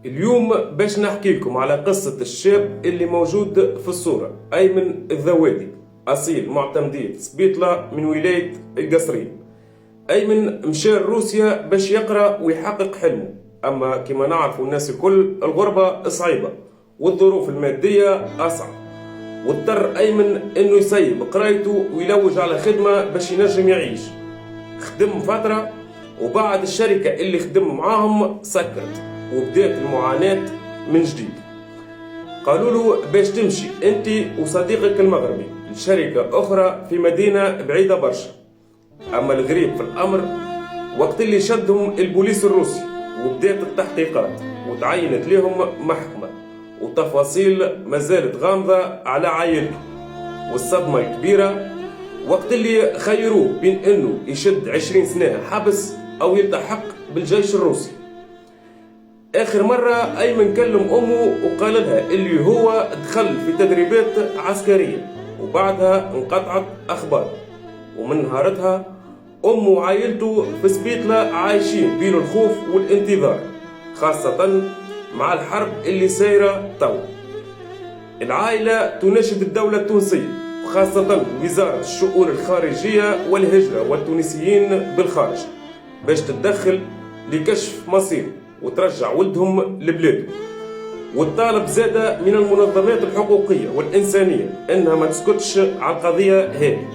اليوم باش نحكي لكم على قصة الشاب اللي موجود في الصورة، أيمن الذوادي، أصيل معتمدية سبيطلة من ولاية القصرين. أيمن مشى لروسيا باش يقرأ ويحقق حلمه، أما كما نعرفوا الناس الكل الغربة صعيبة والظروف المادية أصعب، واضطر أيمن إنه يسيب قرايته ويلوج على خدمة باش ينجم يعيش. خدم فترة وبعد الشركة اللي خدم معاهم سكرت وبدأت المعاناة من جديد. قالوا له باش تمشي انت وصديقك المغربي لشركة اخرى في مدينة بعيدة برشا. اما الغريب في الامر وقت اللي شدهم البوليس الروسي وبدأت التحقيقات وتعينت لهم محكمة وتفاصيل ما زالت غامضة على عائلته. والصدمة الكبيرة وقت اللي خيروه بين انه يشد 20 سنة حبس او يلتحق بالجيش الروسي. آخر مرة أيمن كلم أمه وقال لها اللي هو دخل في تدريبات عسكرية، وبعدها انقطعت أخباره. ومن نهارتها أمه وعائلته في سبيطلة عايشين بين الخوف والانتظار، خاصة مع الحرب اللي سايرة توا. العائلة تناشد الدولة التونسية وخاصة وزارة الشؤون الخارجية والهجرة والتونسيين بالخارج باش تتدخل لكشف مصيره وترجع ولدهم لبلادهم. والطالب زادة من المنظمات الحقوقية والإنسانية إنها ما تسكتش على القضية هذه.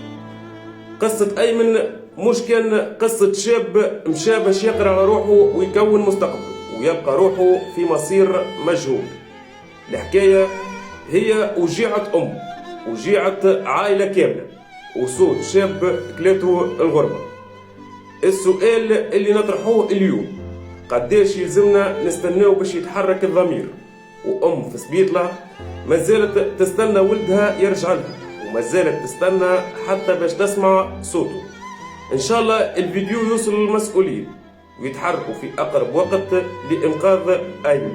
قصة أيمن مش كان قصة شاب مشى باش يقرأ على روحه ويكون مستقبله ويبقى روحه في مصير مجهول. الحكاية هي وجيعة وجيعة عائلة كاملة وصوت شاب كلاته الغربة. السؤال اللي نطرحوه اليوم، قداش يلزمنا نستناو باش يتحرك الضمير؟ وأم في سبيطلة ما زالت تستنى ولدها يرجع لها وما زالت تستنى حتى باش تسمع صوته. إن شاء الله الفيديو يوصل للمسؤولين ويتحركوا في أقرب وقت لإنقاذ أيمن.